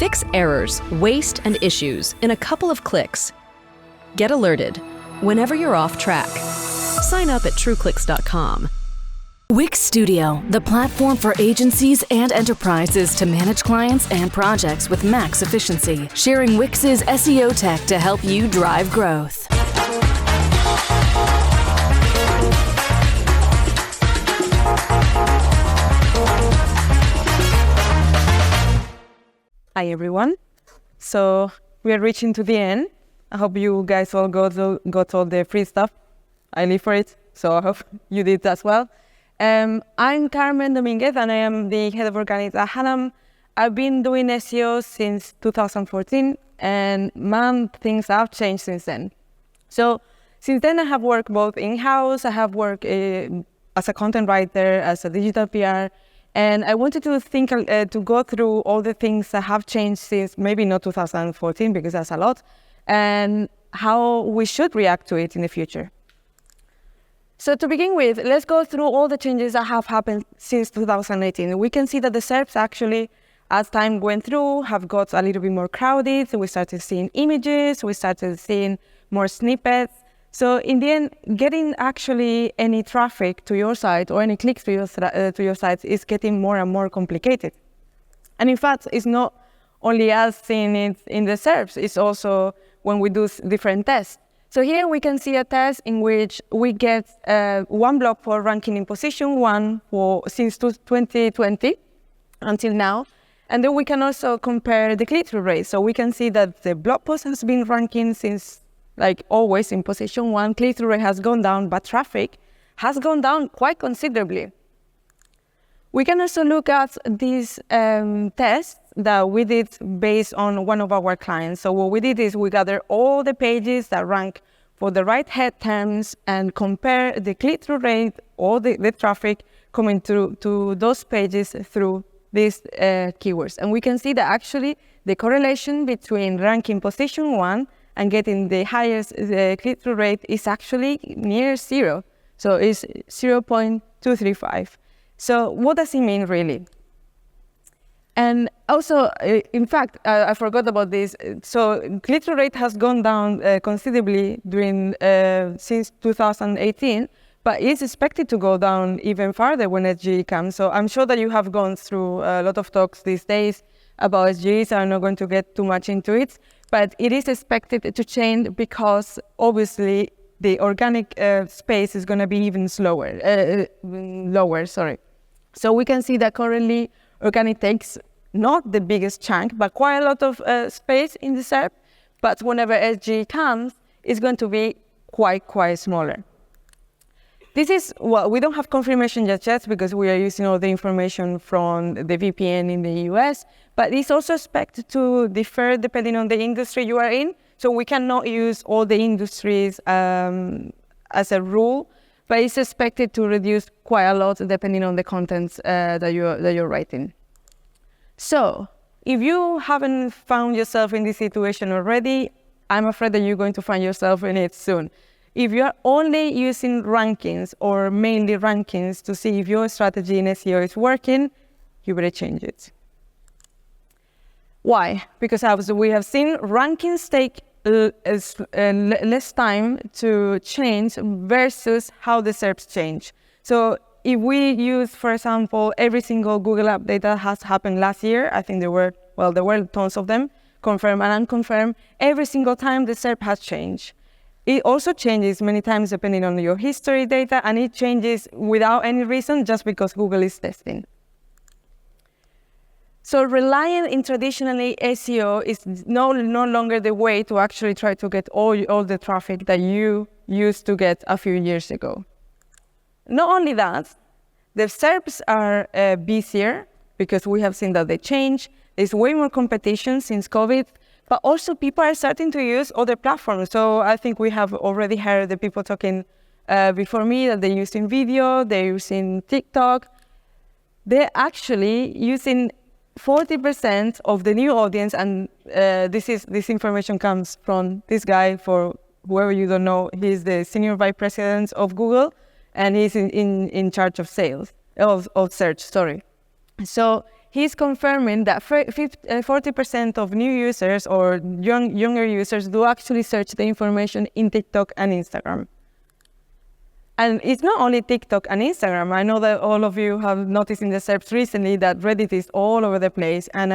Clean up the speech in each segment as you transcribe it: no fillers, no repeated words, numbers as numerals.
Fix errors, waste, and issues in a couple of clicks. Get alerted whenever you're off track. Sign up at trueclicks.com. Wix Studio, the platform for agencies and enterprises to manage clients and projects with max efficiency, sharing Wix's SEO tech to help you drive growth. Hi everyone. So we are reaching to the end. I hope you guys all got all the free stuff. I live for it, so I hope you did as well. I'm Carmen Dominguez and I am the head of Organize at Hanam. I've been doing SEO since 2014 and man, things have changed since then. So since then I have worked both in-house, I have worked as a content writer, as a digital PR, and I wanted to go through all the things that have changed since maybe not 2014 because that's a lot, and how we should react to it in the future. So to begin with, let's go through all the changes that have happened since 2018. We can see that the SERPs actually, as time went through, have got a little bit more crowded. So we started seeing images, we started seeing more snippets. So in the end, getting actually any traffic to your site or any clicks to your site is getting more and more complicated. And in fact, it's not only us seeing it in the SERPs, it's also when we do different tests. So here we can see a test in which we get one blog post ranking in position 1 since 2020 until now. And then we can also compare the click-through rate. So we can see that the blog post has been ranking since, like always, in position 1. Click-through rate has gone down, but traffic has gone down quite considerably. We can also look at these tests that we did based on one of our clients. So what we did is we gathered all the pages that rank for the right head terms and compare the click-through rate or the traffic coming through to those pages through these keywords. And we can see that actually the correlation between ranking position 1 and getting the highest click-through rate is actually near 0. So it's 0.235. So what does it mean really? And also, in fact, I forgot about this. So click-through rate has gone down considerably since 2018, but it's expected to go down even further when SGE comes. So I'm sure that you have gone through a lot of talks these days about SGE, so I'm not going to get too much into it. But it is expected to change because obviously the organic space is going to be even lower. So we can see that currently organic takes not the biggest chunk, but quite a lot of space in the SERP. But whenever SGE comes, it's going to be quite smaller. This is, well, we don't have confirmation yet because we are using all the information from the VPN in the US, but it's also expected to differ depending on the industry you are in. So we cannot use all the industries as a rule, but it's expected to reduce quite a lot depending on the contents that you're writing. So if you haven't found yourself in this situation already, I'm afraid that you're going to find yourself in it soon. If you're only using rankings or mainly rankings to see if your strategy in SEO is working, you better change it. Why? Because as we have seen, rankings take less time to change versus how the SERPs change. So if we use, for example, every single Google update that has happened last year, I think there were tons of them, confirmed and unconfirmed, every single time the SERP has changed. It also changes many times depending on your history data, and it changes without any reason just because Google is testing. So relying in traditionally SEO is no longer the way to actually try to get all the traffic that you used to get a few years ago. Not only that, the SERPs are busier because we have seen that they change. There's way more competition since COVID, but also people are starting to use other platforms. So I think we have already heard the people talking before me that they're using video, they're using TikTok. They're actually using 40% of the new audience, and this information comes from this guy. For whoever you don't know, he's the senior vice president of Google, and he's in charge of sales, of search, sorry. So he's confirming that 40% of new users or younger users do actually search the information in TikTok and Instagram. And it's not only TikTok and Instagram. I know that all of you have noticed in the SERPs recently that Reddit is all over the place. And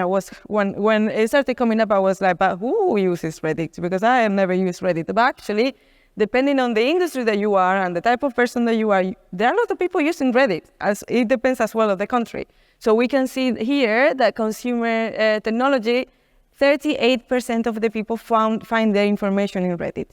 when it started coming up, I was like, but who uses Reddit? Because I have never used Reddit. But actually, depending on the industry that you are and the type of person that you are, there are a lot of people using Reddit. As it depends as well on the country. So we can see here that consumer technology, 38% of the people find their information in Reddit.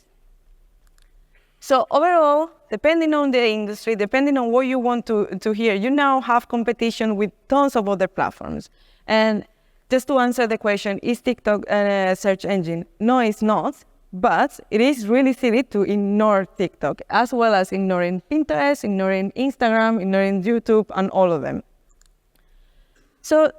So overall, depending on the industry, depending on what you want to hear, you now have competition with tons of other platforms. And just to answer the question, is TikTok a search engine? No, it's not. But it is really silly to ignore TikTok, as well as ignoring Pinterest, ignoring Instagram, ignoring YouTube, and all of them. So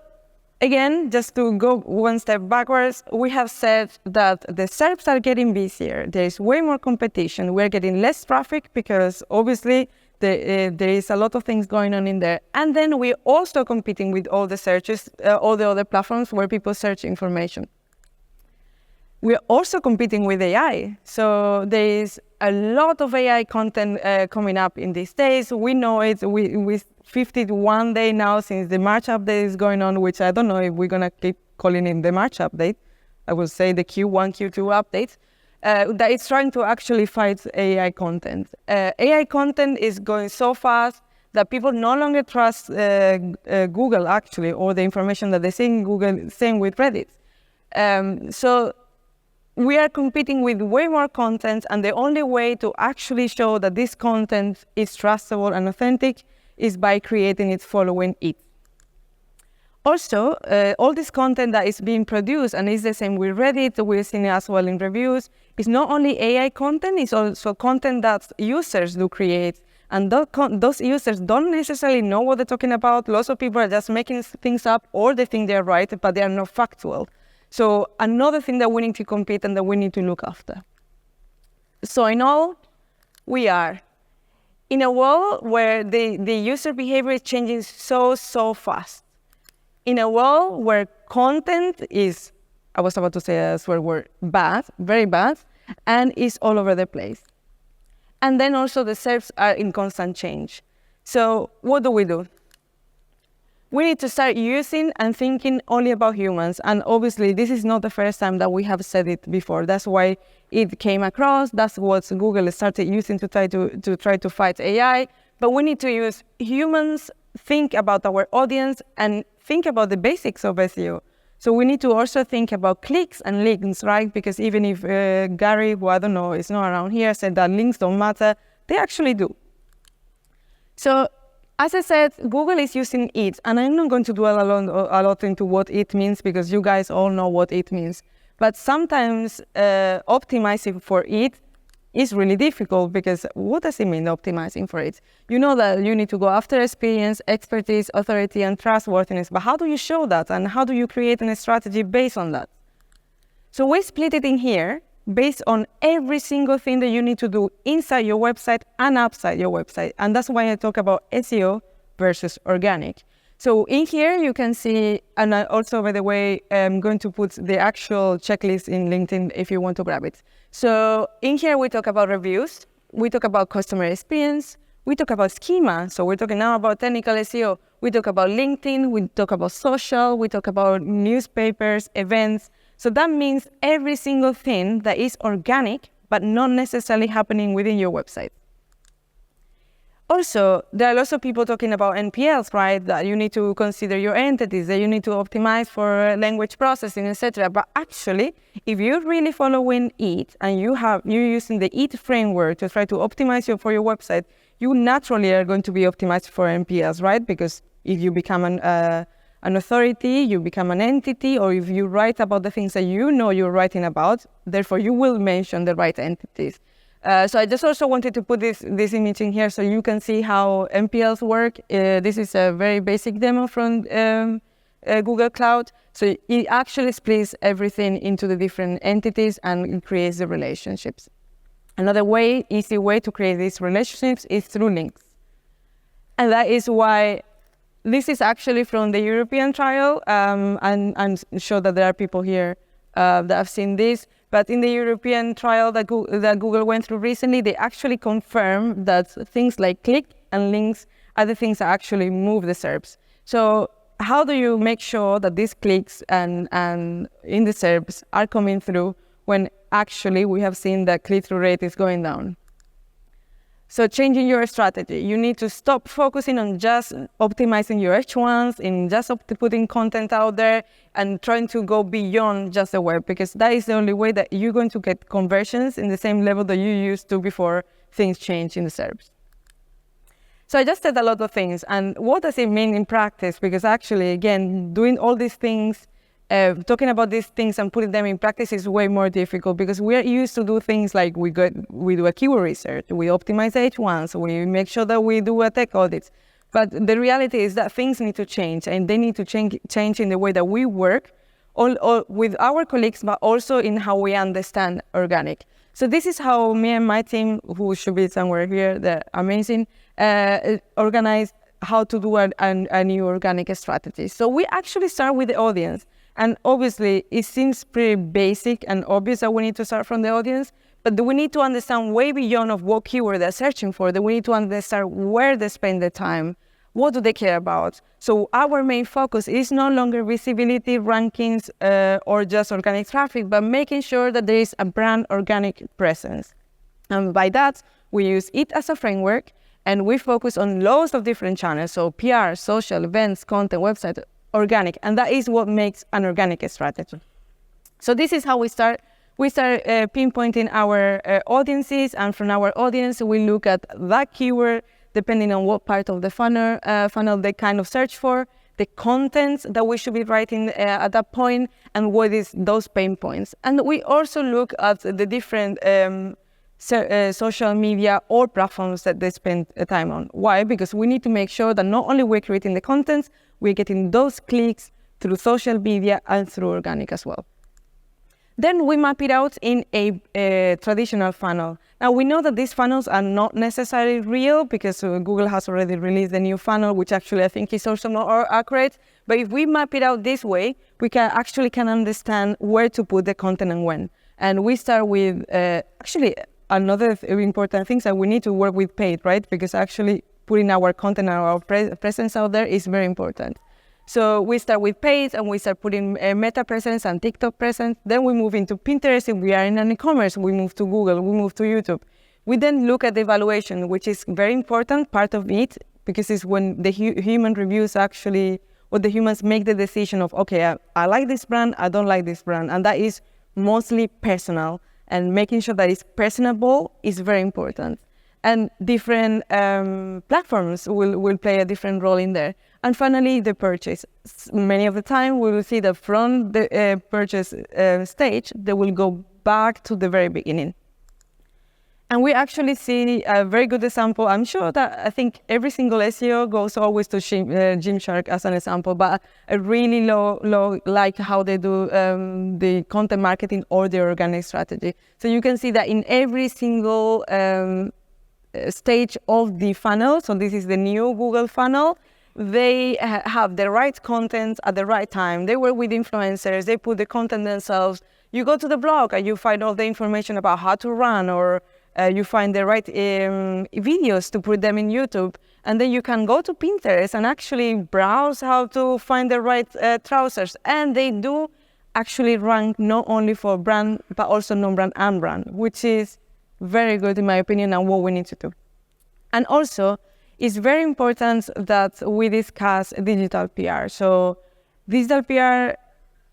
again, just to go one step backwards, we have said that the SERPs are getting busier. There is way more competition. We're getting less traffic because obviously there is a lot of things going on in there. And then we're also competing with all the searches, all the other platforms where people search information. We're also competing with AI. So there is a lot of AI content coming up in these days. We know it. We 51 day now since the March update is going on, which I don't know if we're going to keep calling it the March update. I would say the Q1, Q2 update. That it's trying to actually fight AI content. AI content is going so fast that people no longer trust Google, actually, or the information that they see in Google, same with Reddit. So we are competing with way more content, and the only way to actually show that this content is trustable and authentic is by creating it following it. Also, all this content that is being produced, and is the same with Reddit, we're seeing it as well in reviews, is not only AI content, it's also content that users do create. And those users don't necessarily know what they're talking about. Lots of people are just making things up, or they think they're right, but they are not factual. So another thing that we need to compete and that we need to look after. So in all, we are in a world where the user behavior is changing so fast. In a world where content is, I was about to say a swear word, bad, very bad, and is all over the place. And then also the SERPs are in constant change. So what do? We need to start using and thinking only about humans. And obviously, this is not the first time that we have said it before. That's why it came across. That's what Google started using to try to fight AI. But we need to use humans, think about our audience, and think about the basics of SEO. So we need to also think about clicks and links, right? Because even if Gary, who I don't know, is not around here, said that links don't matter, they actually do. So as I said, Google is using it, and I'm not going to dwell a lot into what it means because you guys all know what it means. But sometimes optimizing for it is really difficult because what does it mean, optimizing for it? You know that you need to go after experience, expertise, authority, and trustworthiness, but how do you show that, and how do you create a strategy based on that? So we split it in here based on every single thing that you need to do inside your website and outside your website. And that's why I talk about SEO versus organic. So in here you can see, and I also, by the way, I'm going to put the actual checklist in LinkedIn if you want to grab it. So in here we talk about reviews, we talk about customer experience, we talk about schema. So we're talking now about technical SEO. We talk about LinkedIn, we talk about social, we talk about newspapers, events. So that means every single thing that is organic, but not necessarily happening within your website. Also, there are lots of people talking about NPLs, right? That you need to consider your entities, that you need to optimize for language processing, etc. But actually, if you're really following it and you're using the EAT framework to try to optimize for your website, you naturally are going to be optimized for NPLs, right? Because if you become an authority, you become an entity, or if you write about the things that you know you're writing about, therefore you will mention the right entities. So I just also wanted to put this image in here so you can see how NPLs work. This is a very basic demo from Google Cloud. So it actually splits everything into the different entities and it creates the relationships. Another easy way to create these relationships is through links. And that is why This is actually from the European trial, and I'm sure that there are people here that have seen this. But in the European trial that Google went through recently, they actually confirmed that things like click and links are the things that actually move the SERPs. So how do you make sure that these clicks and in the SERPs are coming through when actually we have seen that click-through rate is going down? So changing your strategy, you need to stop focusing on just optimizing your H1s, in just putting content out there and trying to go beyond just the web, because that is the only way that you're going to get conversions in the same level that you used to before things change in the SERPs. So I just said a lot of things, and what does it mean in practice? Because actually, again, doing all these things, talking about these things and putting them in practice is way more difficult, because we are used to do things like we do a keyword research, we optimize H1s, we make sure that we do a tech audit. But the reality is that things need to change, and they need to change in the way that we work, all with our colleagues, but also in how we understand organic. So this is how me and my team, who should be somewhere here, they're amazing, organize how to do a new organic strategy. So we actually start with the audience. And obviously, it seems pretty basic and obvious that we need to start from the audience, but we need to understand way beyond of what keyword they're searching for, that we need to understand where they spend their time, what do they care about. So our main focus is no longer visibility, rankings, or just organic traffic, but making sure that there is a brand organic presence. And by that, we use it as a framework, and we focus on loads of different channels, so PR, social, events, content, website, organic, and that is what makes an organic strategy. So this is how we start. We start pinpointing our audiences, and from our audience, we look at that keyword, depending on what part of the funnel they kind of search for, the content that we should be writing at that point, and what is those pain points. And we also look at the different social media or platforms that they spend time on. Why? Because we need to make sure that not only we're creating the content, we're getting those clicks through social media and through organic as well. Then we map it out in a traditional funnel. Now we know that these funnels are not necessarily real, because Google has already released a new funnel, which actually I think is also more accurate. But if we map it out this way, we can understand where to put the content and when. And we start with another important thing is that we need to work with paid, right? Because actually putting our content and our presence out there is very important. So we start with paid, and we start putting Meta presence and TikTok presence. Then we move into Pinterest. If we are in an e-commerce, we move to Google, we move to YouTube. We then look at the evaluation, which is very important part of it, because it's when the human reviews actually, or the humans make the decision of, okay, I like this brand, I don't like this brand. And that is mostly personal, and making sure that it's personable is very important. And different platforms will play a different role in there. And finally, the purchase. Many of the time, we will see that from the purchase stage, they will go back to the very beginning. And we actually see a very good example. I'm sure that I think every single SEO goes always to Gymshark as an example, but I really like how they do the content marketing or the organic strategy. So you can see that in every single stage of the funnel, so this is the new Google funnel, they have the right content at the right time. They work with influencers, they put the content themselves. You go to the blog and you find all the information about how to run, or you find the right videos to put them in YouTube. And then you can go to Pinterest and actually browse how to find the right trousers. And they do actually rank not only for brand, but also non-brand and brand, which is very good in my opinion, and what we need to do. And also, it's very important that we discuss digital PR. So digital PR,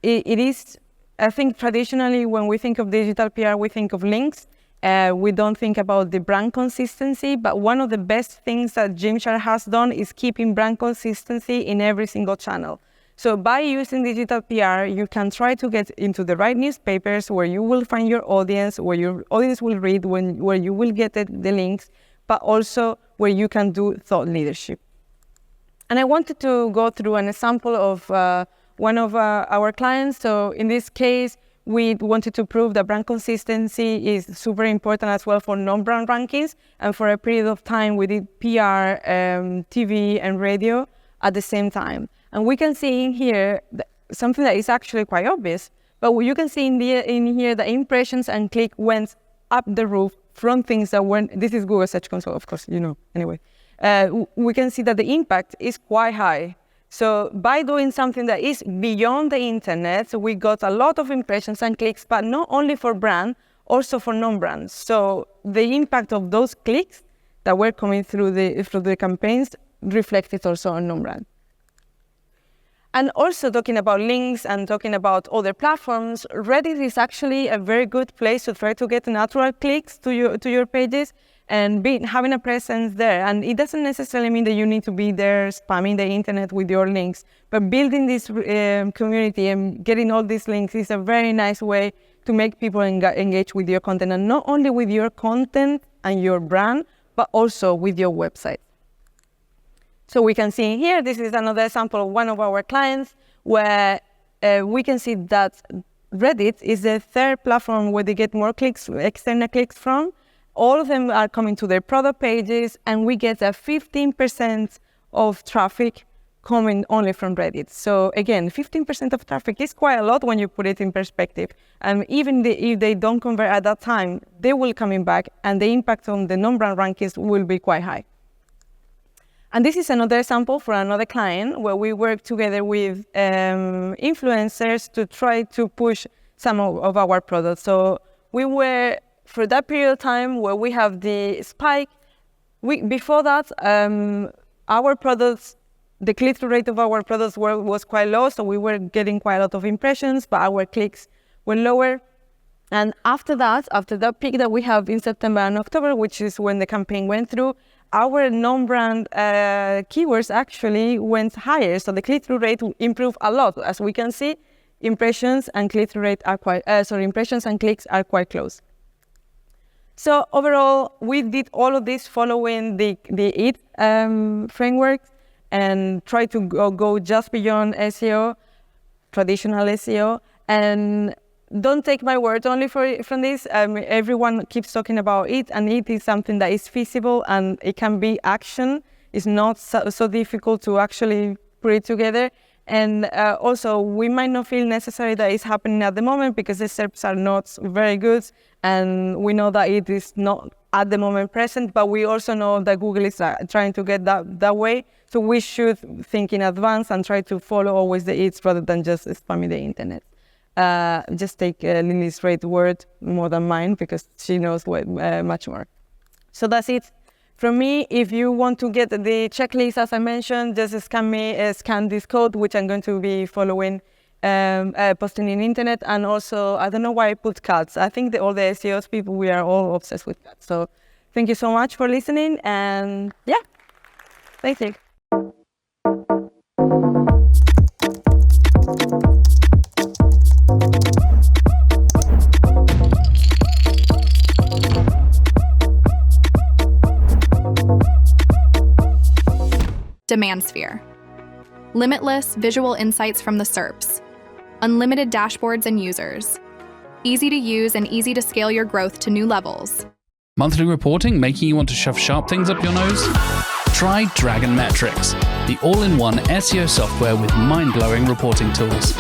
it is, I think traditionally when we think of digital PR, we think of links. We don't think about the brand consistency, but one of the best things that Gymshark has done is keeping brand consistency in every single channel. So by using digital PR, you can try to get into the right newspapers where you will find your audience, where your audience will read, where you will get the links, but also where you can do thought leadership. And I wanted to go through an example of one of our clients. So in this case, we wanted to prove that brand consistency is super important as well for non-brand rankings. And for a period of time, we did PR, TV, and radio at the same time. And we can see in here something that is actually quite obvious, but you can see in here the impressions and click went up the roof from things that weren't. This is Google Search Console, of course, anyway. We can see that the impact is quite high. So by doing something that is beyond the internet, we got a lot of impressions and clicks, but not only for brand, also for non-brands. So the impact of those clicks that were coming through the campaigns reflected also on non-brand. And also talking about links and talking about other platforms, Reddit is actually a very good place to try to get natural clicks to your pages and having a presence there. And it doesn't necessarily mean that you need to be there spamming the internet with your links, but building this community and getting all these links is a very nice way to make people engage with your content, and not only with your content and your brand, but also with your website. So we can see here, this is another example of one of our clients where we can see that Reddit is the third platform where they get more clicks, external clicks from. All of them are coming to their product pages, and we get a 15% of traffic coming only from Reddit. So again, 15% of traffic is quite a lot when you put it in perspective. And even if they don't convert at that time, they will coming back, and the impact on the non-brand rankings will be quite high. And this is another example for another client where we work together with influencers to try to push some of our products. So we were, for that period of time where we have the spike, before that, our products, the click-through rate of our products was quite low, so we were getting quite a lot of impressions, but our clicks were lower. And after that peak that we have in September and October, which is when the campaign went through, our non-brand keywords actually went higher, so the click-through rate improved a lot. As we can see, impressions and click-through rate are impressions and clicks are quite close. So overall, we did all of this following the EEAT framework and try to go just beyond SEO, traditional SEO, and don't take my word only from this. Everyone keeps talking about it, and it is something that is feasible and it can be action. It's not so difficult to actually put it together. And also, we might not feel necessary that it's happening at the moment because the SERPs are not very good, and we know that it is not at the moment present, but we also know that Google is trying to get that way. So we should think in advance and try to follow always the EEATs rather than just spamming the internet. Just take Lily's great word more than mine because she knows much more. So that's it from me. If you want to get the checklist, as I mentioned, just scan this code, which I'm going to be following, posting in internet. And also, I don't know why I put cats. I think all the SEOs people, we are all obsessed with cats. So thank you so much for listening. And yeah, thank you. Demand sphere. Limitless visual insights from the SERPs. Unlimited dashboards and users. Easy to use and easy to scale your growth to new levels. Monthly reporting making you want to shove sharp things up your nose? Try Dragon Metrics, the all-in-one SEO software with mind-blowing reporting tools.